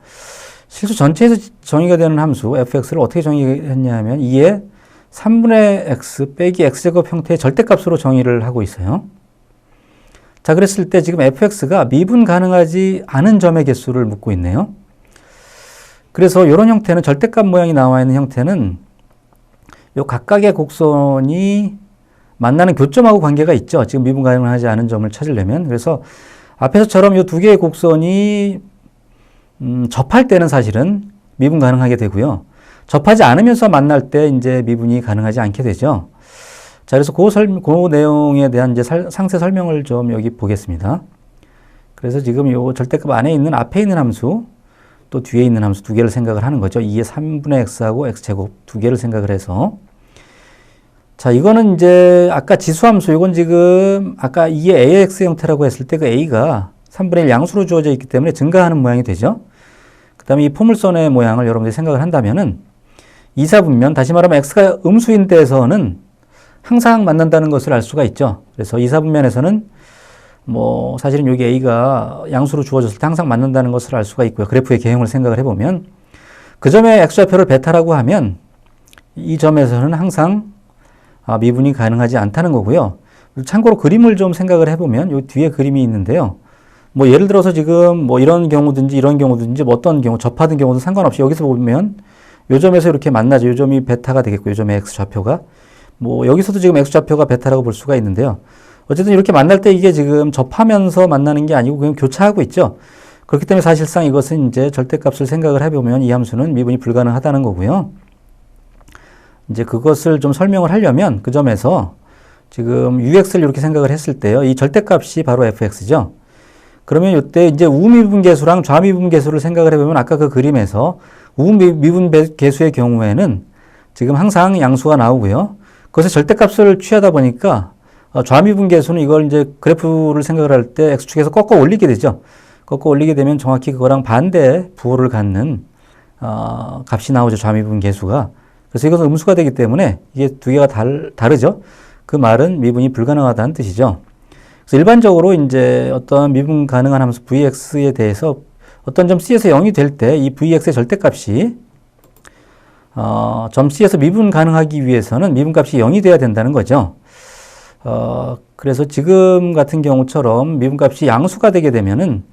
실수 전체에서 정의가 되는 함수 fx를 어떻게 정의했냐 하면 2의 3분의 x 빼기 x제곱 형태의 절대값으로 정의를 하고 있어요. 자, 그랬을 때 지금 fx가 미분 가능하지 않은 점의 개수를 묻고 있네요. 그래서 이런 형태는 절대값 모양이 나와 있는 형태는 요 각각의 곡선이 만나는 교점하고 관계가 있죠. 지금 미분 가능하지 않은 점을 찾으려면. 그래서 앞에서처럼 이 두 개의 곡선이 접할 때는 사실은 미분 가능하게 되고요. 접하지 않으면서 만날 때 이제 미분이 가능하지 않게 되죠. 자, 그래서 그 내용에 대한 이제 상세 설명을 좀 여기 보겠습니다. 그래서 지금 요 절대값 안에 있는 앞에 있는 함수, 또 뒤에 있는 함수 두 개를 생각을 하는 거죠. 2의 3분의 x하고 x제곱 두 개를 생각을 해서. 자, 이거는 이제 아까 지수함수, 이건 지금 아까 2의 ax 형태라고 했을 때 그 a가 3분의 1 양수로 주어져 있기 때문에 증가하는 모양이 되죠. 그 다음에 이 포물선의 모양을 여러분들이 생각을 한다면은 2사분면, 다시 말하면 x가 음수인 데에서는 항상 만난다는 것을 알 수가 있죠. 그래서 2사분면에서는 뭐 사실은 여기 a가 양수로 주어졌을 때 항상 만난다는 것을 알 수가 있고요. 그래프의 개형을 생각을 해보면 그 점의 x좌표를 베타라고 하면 이 점에서는 항상 미분이 가능하지 않다는 거고요. 참고로 그림을 좀 생각을 해보면 요 뒤에 그림이 있는데요. 뭐 예를 들어서 지금 뭐 이런 경우든지 이런 경우든지 뭐 어떤 경우 접하든 경우도 상관없이 여기서 보면 요 점에서 이렇게 만나죠. 요 점이 베타가 되겠고 요 점의 x좌표가 뭐 여기서도 지금 x좌표가 베타라고 볼 수가 있는데요. 어쨌든 이렇게 만날 때 이게 지금 접하면서 만나는 게 아니고 그냥 교차하고 있죠. 그렇기 때문에 사실상 이것은 이제 절대값을 생각을 해보면 이 함수는 미분이 불가능하다는 거고요. 이제 그것을 좀 설명을 하려면 그 점에서 지금 ux를 이렇게 생각을 했을 때요. 이 절대값이 바로 fx죠. 그러면 이때 이제 우미분계수랑 좌미분계수를 생각을 해보면 아까 그 그림에서 우미분계수의 경우에는 지금 항상 양수가 나오고요. 그것의 절대값을 취하다 보니까 좌미분계수는 이걸 이제 그래프를 생각을 할 때 x축에서 꺾어 올리게 되죠. 꺾어 올리게 되면 정확히 그거랑 반대 부호를 갖는 값이 나오죠. 좌미분계수가. 그래서 이것은 음수가 되기 때문에 이게 두 개가 다르죠. 그 말은 미분이 불가능하다는 뜻이죠. 그래서 일반적으로 이제 어떤 미분 가능한 함수 vx에 대해서 어떤 점 c에서 0이 될 때 이 vx의 절대값이 점 c에서 미분 가능하기 위해서는 미분값이 0이 돼야 된다는 거죠. 그래서 지금 같은 경우처럼 미분값이 양수가 되게 되면은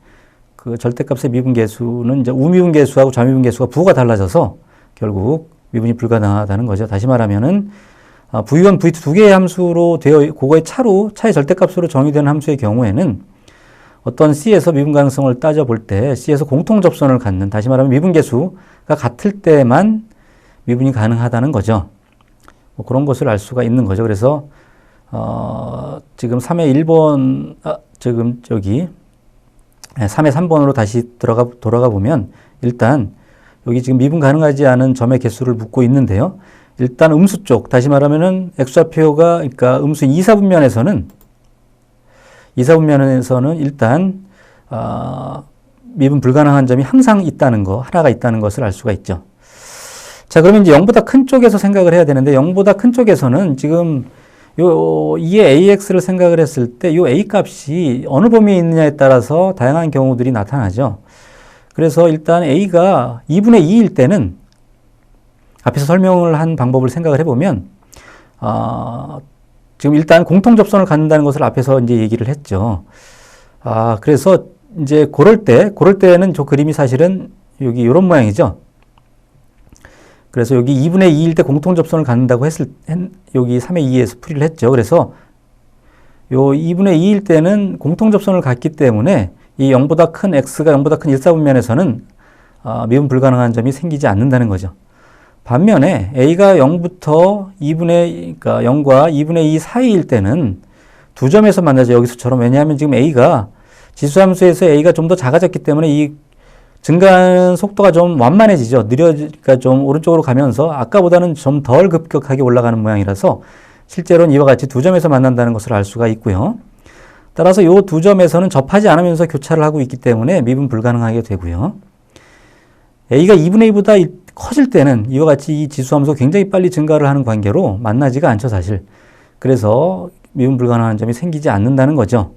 그 절대값의 미분계수는 이제 우미분계수하고 좌미분계수가 부호가 달라져서 결국 미분이 불가능하다는 거죠. 다시 말하면은 v1, v2 두 개의 함수로 그거의 차의 절대값으로 정의되는 함수의 경우에는 어떤 C에서 미분 가능성을 따져볼 때 C에서 공통 접선을 갖는, 다시 말하면 미분계수가 같을 때만 미분이 가능하다는 거죠. 뭐 그런 것을 알 수가 있는 거죠. 그래서 지금 3의 1번, 지금 저기 3의 3번으로 다시 돌아가 보면 일단 여기 지금 미분 가능하지 않은 점의 개수를 묻고 있는데요. 일단 음수 쪽, 다시 말하면은 x좌표가, 그러니까 음수 2사분면에서는 일단, 미분 불가능한 점이 항상 있다는 거, 하나가 있다는 것을 알 수가 있죠. 자, 그러면 이제 0보다 큰 쪽에서 생각을 해야 되는데, 0보다 큰 쪽에서는 지금 요 2의 ax를 생각을 했을 때, 요 a 값이 어느 범위에 있느냐에 따라서 다양한 경우들이 나타나죠. 그래서 일단 a가 2분의 2일 때는 앞에서 설명을 한 방법을 생각을 해보면, 지금 일단 공통 접선을 갖는다는 것을 앞에서 이제 얘기를 했죠. 그래서 이제 그럴 때는 저 그림이 사실은 여기 이런 모양이죠. 그래서 여기 2분의 2일 때 공통 접선을 갖는다고 여기 3의 2에서 풀이를 했죠. 그래서 요 2분의 2일 때는 공통 접선을 갖기 때문에 이 0보다 큰 x가 0보다 큰 1사분면에서는 미분 불가능한 점이 생기지 않는다는 거죠. 반면에 a가 0부터 0과 2분의 2 사이일 때는 두 점에서 만나죠. 여기서처럼. 왜냐하면 지금 a가 지수함수에서 a가 좀 더 작아졌기 때문에 이 증가하는 속도가 좀 완만해지죠. 그러니까 좀 오른쪽으로 가면서 아까보다는 좀 덜 급격하게 올라가는 모양이라서 실제로는 이와 같이 두 점에서 만난다는 것을 알 수가 있고요. 따라서 이 두 점에서는 접하지 않으면서 교차를 하고 있기 때문에 미분 불가능하게 되고요. a가 2분의 2보다 커질 때는 이와 같이 이 지수함수가 굉장히 빨리 증가를 하는 관계로 만나지가 않죠, 사실. 그래서 미분 불가능한 점이 생기지 않는다는 거죠.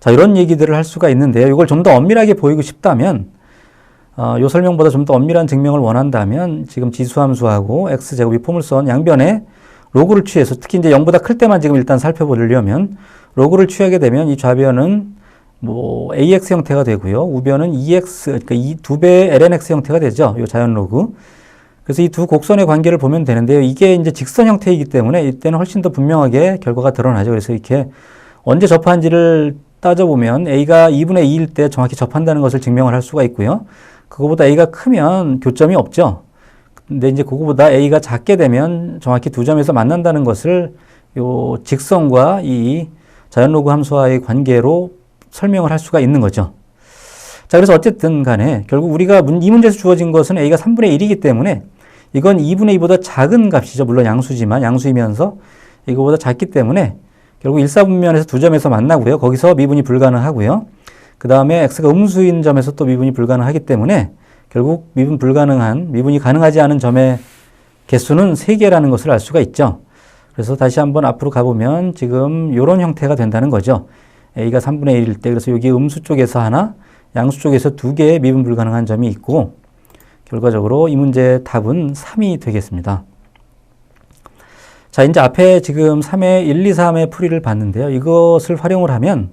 자, 이런 얘기들을 할 수가 있는데요. 이걸 좀 더 엄밀하게 보이고 싶다면, 이 설명보다 좀 더 엄밀한 증명을 원한다면, 지금 지수함수하고 x제곱이 포물선 양변에 로그를 취해서, 특히 이제 0보다 클 때만 지금 일단 살펴보려면, 로그를 취하게 되면 이 좌변은 뭐 ax 형태가 되고요. 우변은 그러니까 이 두 배의 lnx 형태가 되죠. 이 자연 로그. 그래서 이 두 곡선의 관계를 보면 되는데요. 이게 이제 직선 형태이기 때문에 이때는 훨씬 더 분명하게 결과가 드러나죠. 그래서 이렇게 언제 접한지를 따져보면 a가 2분의 2일 때 정확히 접한다는 것을 증명을 할 수가 있고요. 그거보다 a가 크면 교점이 없죠. 근데 이제 그거보다 a가 작게 되면 정확히 두 점에서 만난다는 것을 요 직선과 이 자연로그 함수와의 관계로 설명을 할 수가 있는 거죠. 자, 그래서 어쨌든 간에 결국 우리가 이 문제에서 주어진 것은 a가 3분의 1이기 때문에 이건 2분의 2보다 작은 값이죠. 물론 양수지만 양수이면서 이거보다 작기 때문에 결국 1사분면에서 두 점에서 만나고요. 거기서 미분이 불가능하고요. 그 다음에 x가 음수인 점에서 또 미분이 불가능하기 때문에 결국 미분이 가능하지 않은 점의 개수는 3개라는 것을 알 수가 있죠. 그래서 다시 한번 앞으로 가보면 지금 이런 형태가 된다는 거죠. a가 3분의 1일 때 그래서 여기 음수 쪽에서 하나, 양수 쪽에서 2개의 미분 불가능한 점이 있고 결과적으로 이 문제의 답은 3이 되겠습니다. 자, 이제 앞에 지금 3의 1, 2, 3의 풀이를 봤는데요. 이것을 활용을 하면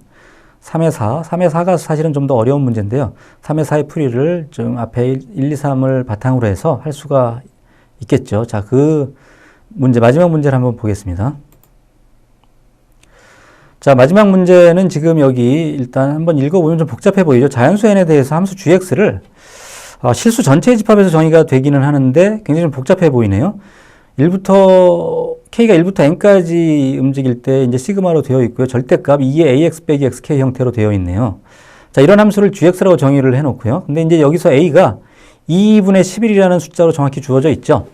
3의 4가 사실은 좀 더 어려운 문제인데요. 3의 4의 풀이를 좀 앞에 1, 2, 3을 바탕으로 해서 할 수가 있겠죠. 자, 그 문제, 마지막 문제를 한번 보겠습니다. 자, 마지막 문제는 지금 여기 일단 한번 읽어보면 좀 복잡해 보이죠. 자연수 n에 대해서 함수 gx를 실수 전체의 집합에서 정의가 되기는 하는데 굉장히 좀 복잡해 보이네요. K가 1부터 N까지 움직일 때 이제 시그마로 되어 있고요. 절대값 2의 AX 빼기 XK 형태로 되어 있네요. 자, 이런 함수를 GX라고 정의를 해놓고요. 근데 이제 여기서 A가 2분의 11이라는 숫자로 정확히 주어져 있죠.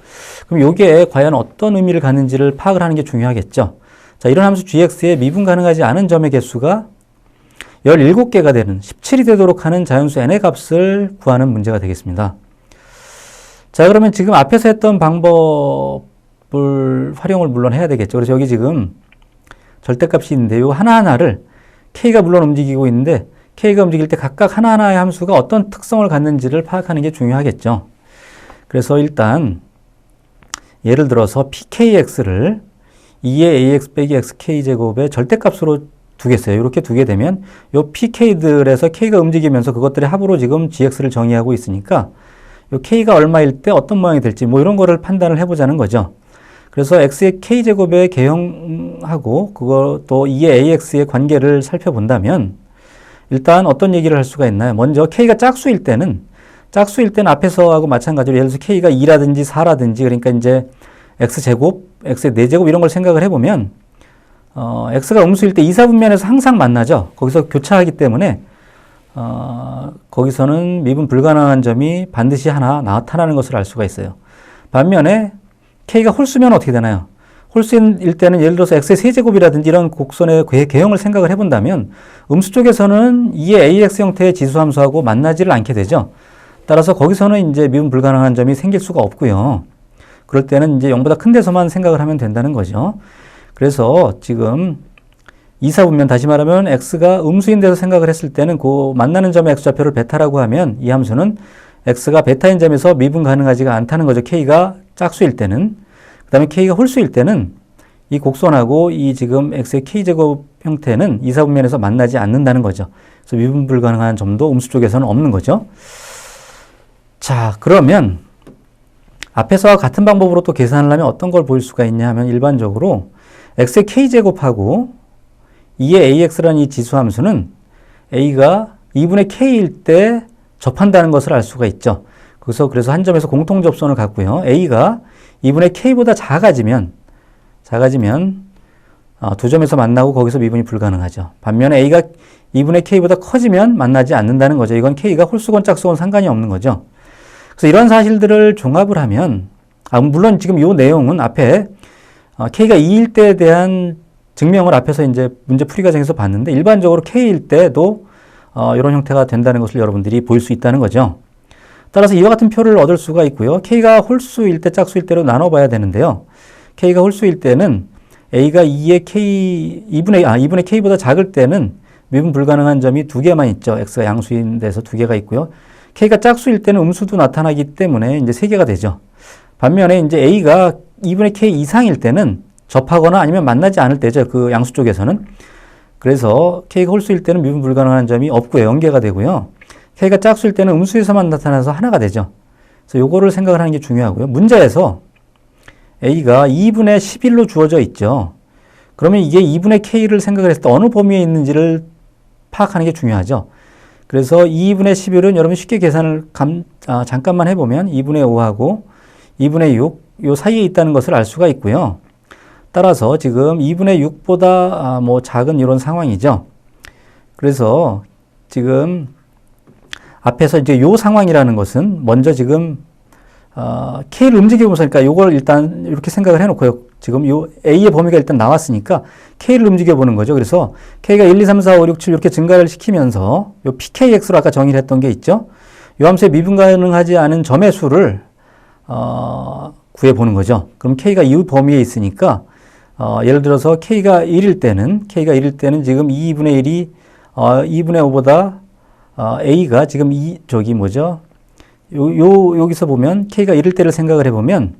그럼 이게 과연 어떤 의미를 갖는지를 파악을 하는 게 중요하겠죠. 자, 이런 함수 GX의 미분 가능하지 않은 점의 개수가 17개가 되는 17이 되도록 하는 자연수 n의 값을 구하는 문제가 되겠습니다. 자, 그러면 지금 앞에서 했던 방법을 활용을 물론 해야 되겠죠. 그래서 여기 지금 절대값이 있는데 요 하나하나를 K가 물론 움직이고 있는데 K가 움직일 때 각각 하나하나의 함수가 어떤 특성을 갖는지를 파악하는 게 중요하겠죠. 그래서 일단 예를 들어서 PKX를 2의 AX 빼기 XK 제곱의 절대값으로 두겠어요. 이렇게 두게 되면 요 PK들에서 K가 움직이면서 그것들의 합으로 지금 GX를 정의하고 있으니까 요 K가 얼마일 때 어떤 모양이 될지 뭐 이런 거를 판단을 해보자는 거죠. 그래서 X의 K제곱의 개형하고 그거 또 2의 AX의 관계를 살펴본다면 일단 어떤 얘기를 할 수가 있나요? 먼저 K가 짝수일 때는 앞에서 하고 마찬가지로 예를 들어서 K가 2라든지 4라든지 그러니까 이제 X제곱, X의 4제곱 이런 걸 생각을 해보면 X가 음수일 때 2, 4분면에서 항상 만나죠. 거기서 교차하기 때문에 거기서는 미분 불가능한 점이 반드시 하나 나타나는 것을 알 수가 있어요. 반면에 K가 홀수면 어떻게 되나요? 홀수일 때는 예를 들어서 X의 세제곱이라든지 이런 곡선의 개형을 생각을 해본다면 음수 쪽에서는 2의 AX 형태의 지수함수하고 만나지를 않게 되죠. 따라서 거기서는 이제 미분 불가능한 점이 생길 수가 없고요. 그럴 때는 이제 0보다 큰 데서만 생각을 하면 된다는 거죠. 그래서 지금 2, 4분면 다시 말하면 X가 음수인 데서 생각을 했을 때는 그 만나는 점의 X좌표를 베타라고 하면 이 함수는 X가 베타인 점에서 미분 가능하지가 않다는 거죠. K가 짝수일 때는. 그 다음에 K가 홀수일 때는 이 곡선하고 이 지금 X의 K제곱 형태는 2, 4분면에서 만나지 않는다는 거죠. 그래서 미분 불가능한 점도 음수 쪽에서는 없는 거죠. 자, 그러면 앞에서와 같은 방법으로 또 계산을 하면 어떤 걸 보일 수가 있냐 하면 일반적으로 X의 K제곱하고 2의 AX라는 이 지수함수는 A가 2분의 K일 때 접한다는 것을 알 수가 있죠. 그래서 한 점에서 공통 접선을 갖고요. A가 2분의 K보다 작아지면 두 점에서 만나고 거기서 미분이 불가능하죠. 반면에 A가 2분의 K보다 커지면 만나지 않는다는 거죠. 이건 K가 홀수건 짝수건 상관이 없는 거죠. 그래서 이런 사실들을 종합을 하면 물론 지금 이 내용은 앞에 K가 2일 때에 대한 증명을 앞에서 이제 문제 풀이 과정에서 봤는데 일반적으로 K일 때도 이런 형태가 된다는 것을 여러분들이 볼 수 있다는 거죠. 따라서 이와 같은 표를 얻을 수가 있고요. K가 홀수일 때, 짝수일 때로 나눠봐야 되는데요. K가 홀수일 때는 A가 2분의 K보다 작을 때는 미분 불가능한 점이 2개만 있죠. X가 양수인 데서 2개가 있고요. K가 짝수일 때는 음수도 나타나기 때문에 이제 3개가 되죠. 반면에 이제 A가 2분의 K 이상일 때는 접하거나 아니면 만나지 않을 때죠. 그 양수 쪽에서는. 그래서 K가 홀수일 때는 미분 불가능한 점이 없고요. 0개가 되고요. K가 짝수일 때는 음수에서만 나타나서 하나가 되죠. 그래서 요거를 생각을 하는 게 중요하고요. 문제에서 A가 2분의 11로 주어져 있죠. 그러면 이게 2분의 K를 생각을 했을 때 어느 범위에 있는지를 파악하는 게 중요하죠. 그래서 2분의 11은 여러분 쉽게 계산을 잠깐만 해보면 2분의 5하고 2분의 6, 요 사이에 있다는 것을 알 수가 있고요. 따라서 지금 2분의 6보다 뭐 작은 이런 상황이죠. 그래서 지금 앞에서 이제 요 상황이라는 것은 먼저 지금 K를 움직여보면서, 그러니까 요걸 일단 이렇게 생각을 해놓고요. 지금 요 A의 범위가 일단 나왔으니까 K를 움직여보는 거죠. 그래서 K가 1, 2, 3, 4, 5, 6, 7 이렇게 증가를 시키면서 요 PKX로 아까 정의를 했던 게 있죠. 요 함수에 미분 가능하지 않은 점의 수를 구해보는 거죠. 그럼 K가 이 범위에 있으니까 예를 들어서 K가 1일 때는 지금 2분의 1이 2분의 5보다 A가 지금 여기서 보면 K가 1일 때를 생각을 해보면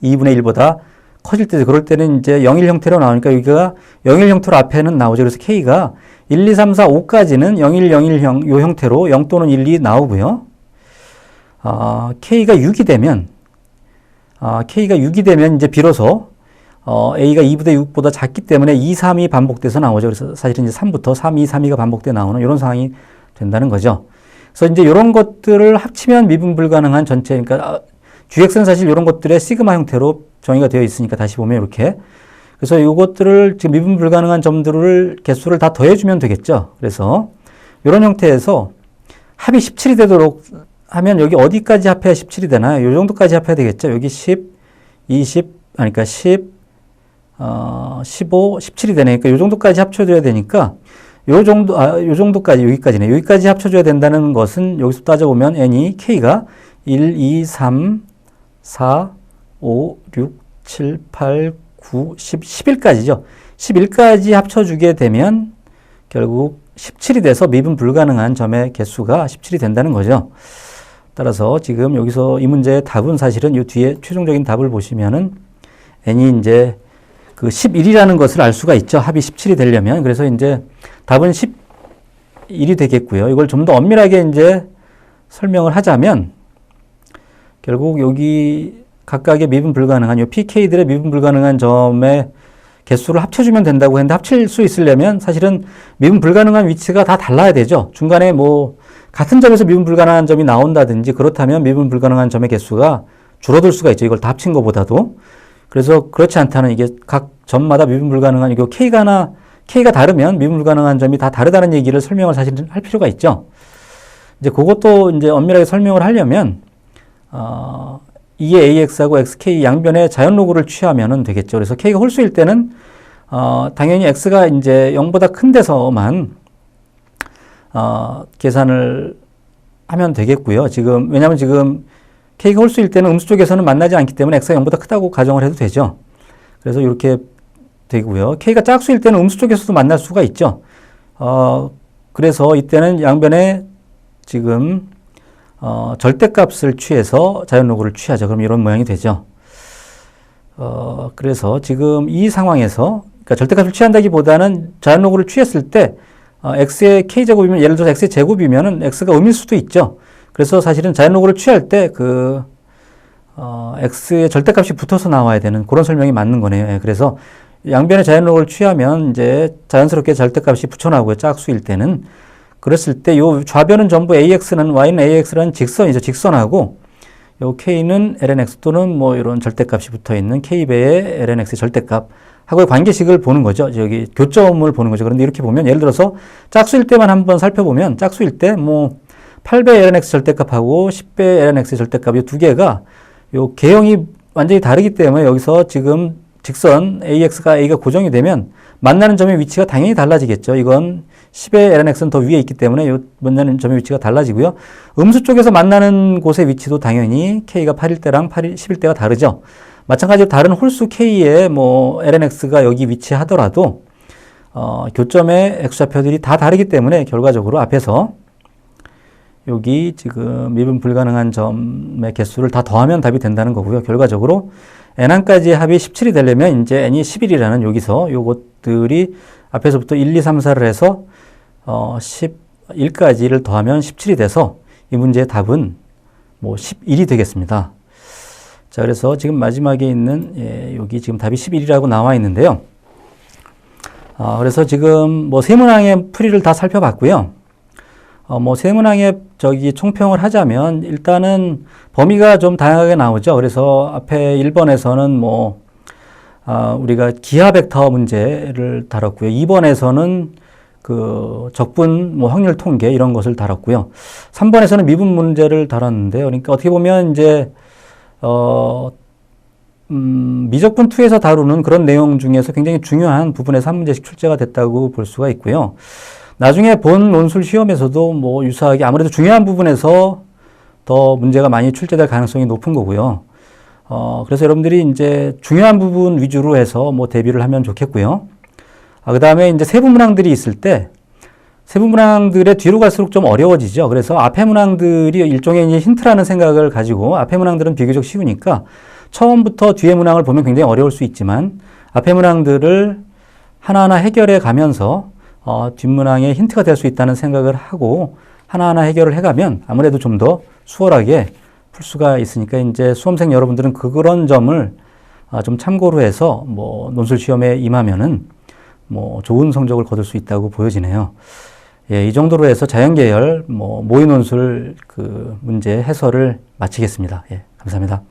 2분의 1보다 커질 때, 그럴 때는 이제 0일 형태로 나오니까 여기가 0일 형태로 앞에는 나오죠. 그래서 K가 1, 2, 3, 4, 5까지는 0일, 0일 요 형태로 0 또는 1, 2 나오고요. K가 6이 되면 이제 비로소 A가 2분의 6보다 작기 때문에 2, 3이 반복돼서 나오죠. 그래서 사실은 이제 3부터 3, 2, 3, 2가 반복돼 나오는 이런 상황이 된다는 거죠. 그래서 이제 이런 것들을 합치면 미분 불가능한 전체, 그러니까 GX는 사실 이런 것들의 시그마 형태로 정의가 되어 있으니까 다시 보면 이렇게. 그래서 이것들을 지금 미분 불가능한 점들을 개수를 다 더해주면 되겠죠. 그래서 이런 형태에서 합이 17이 되도록 하면 여기 어디까지 합해야 17이 되나요? 이 정도까지 합해야 되겠죠. 여기 10, 20, 그러니까 10, 15, 17이 되니까 이 정도까지 합쳐줘야 되니까 요 정도까지, 여기까지네. 여기까지 합쳐줘야 된다는 것은 여기서 따져보면 n이 K가 1, 2, 3, 4, 5, 6, 7, 8, 9, 10, 11까지죠. 11까지 합쳐주게 되면 결국 17이 돼서 미분 불가능한 점의 개수가 17이 된다는 거죠. 따라서 지금 여기서 이 문제의 답은 사실은 이 뒤에 최종적인 답을 보시면은 n이 이제 그 11이라는 것을 알 수가 있죠. 합이 17이 되려면. 그래서 이제 답은 11이 되겠고요. 이걸 좀 더 엄밀하게 이제 설명을 하자면 결국 여기 각각의 미분 불가능한 요 PK들의 미분 불가능한 점의 개수를 합쳐주면 된다고 했는데 합칠 수 있으려면 사실은 미분 불가능한 위치가 다 달라야 되죠. 중간에 뭐 같은 점에서 미분 불가능한 점이 나온다든지 그렇다면 미분 불가능한 점의 개수가 줄어들 수가 있죠. 이걸 다 합친 것보다도. 그래서 그렇지 않다는 이게 각 점마다 미분 불가능한 이거 K가 다르면 미분 불가능한 점이 다 다르다는 얘기를 설명을 사실은 할 필요가 있죠. 이제 그것도 이제 엄밀하게 설명을 하려면 2의 AX하고 XK 양변의 자연로그를 취하면 되겠죠. 그래서 K가 홀수일 때는 당연히 X가 이제 0보다 큰 데서만 계산을 하면 되겠고요. 왜냐하면 지금 K가 홀수일 때는 음수 쪽에서는 만나지 않기 때문에 X가 0보다 크다고 가정을 해도 되죠. 그래서 이렇게 되고요. K가 짝수일 때는 음수 쪽에서도 만날 수가 있죠. 그래서 이때는 양변에 지금 절대값을 취해서 자연로그를 취하죠. 그럼 이런 모양이 되죠. 그래서 지금 이 상황에서 그러니까 절대값을 취한다기보다는 자연로그를 취했을 때 x의 k제곱이면 예를 들어서 x의 제곱이면은 x가 음일 수도 있죠. 그래서 사실은 자연로그를 취할 때 x의 절대값이 붙어서 나와야 되는 그런 설명이 맞는 거네요. 예, 그래서 양변의 자연로그를 취하면 이제 자연스럽게 절대값이 붙여나오고요. 짝수일 때는. 그랬을 때 요 좌변은 전부 AX는 Y는 AX라는 직선이죠. 직선하고 요 K는 lnx 또는 뭐 이런 절대값이 붙어 있는 K배의 lnx의 절대값 하고의 관계식을 보는 거죠. 저기 교점을 보는 거죠. 그런데 이렇게 보면 예를 들어서 짝수일 때만 한번 살펴보면 짝수일 때 뭐 8배 lnx 절대값하고 10배 lnx의 절대값 이 두 개가 요 개형이 완전히 다르기 때문에 여기서 지금 직선 AX가 A가 고정이 되면 만나는 점의 위치가 당연히 달라지겠죠. 이건 10의 lnx는 더 위에 있기 때문에 이 만나는 점의 위치가 달라지고요. 음수 쪽에서 만나는 곳의 위치도 당연히 K가 8일 때랑 10일 때가 다르죠. 마찬가지로 다른 홀수 K의 뭐 lnx가 여기 위치하더라도 교점의 x좌표들이 다 다르기 때문에 결과적으로 앞에서 여기 지금 미분 불가능한 점의 개수를 다 더하면 답이 된다는 거고요. 결과적으로 n항까지의 합이 17이 되려면 이제 n이 11이라는 여기서 요것들이 앞에서부터 1, 2, 3, 4를 해서 11까지를 더하면 17이 돼서 이 문제의 답은 뭐 11이 되겠습니다. 자, 그래서 지금 마지막에 있는 여기 지금 답이 11이라고 나와 있는데요. 그래서 지금 뭐 세 문항의 풀이를 다 살펴봤고요. 뭐 세문항의 총평을 하자면 일단은 범위가 좀 다양하게 나오죠. 그래서 앞에 1번에서는 뭐 우리가 기하 벡터 문제를 다뤘고요. 2번에서는 그 적분 뭐 확률 통계 이런 것을 다뤘고요. 3번에서는 미분 문제를 다뤘는데요. 그러니까 어떻게 보면 이제 미적분 2에서 다루는 그런 내용 중에서 굉장히 중요한 부분에서 한 문제씩 출제가 됐다고 볼 수가 있고요. 나중에 본 논술 시험에서도 뭐 유사하게 아무래도 중요한 부분에서 더 문제가 많이 출제될 가능성이 높은 거고요. 그래서 여러분들이 이제 중요한 부분 위주로 해서 뭐 대비를 하면 좋겠고요. 그 다음에 이제 세부 문항들이 있을 때, 세부 문항들의 뒤로 갈수록 좀 어려워지죠. 그래서 앞에 문항들이 일종의 이제 힌트라는 생각을 가지고 앞에 문항들은 비교적 쉬우니까 처음부터 뒤에 문항을 보면 굉장히 어려울 수 있지만 앞에 문항들을 하나하나 해결해 가면서 뒷문항의 힌트가 될 수 있다는 생각을 하고 하나하나 해결을 해가면 아무래도 좀 더 수월하게 풀 수가 있으니까 이제 수험생 여러분들은 그런 점을 좀 참고로 해서 뭐 논술 시험에 임하면은 뭐 좋은 성적을 거둘 수 있다고 보여지네요. 예, 이 정도로 해서 자연계열 모의 논술 그 문제 해설을 마치겠습니다. 예, 감사합니다.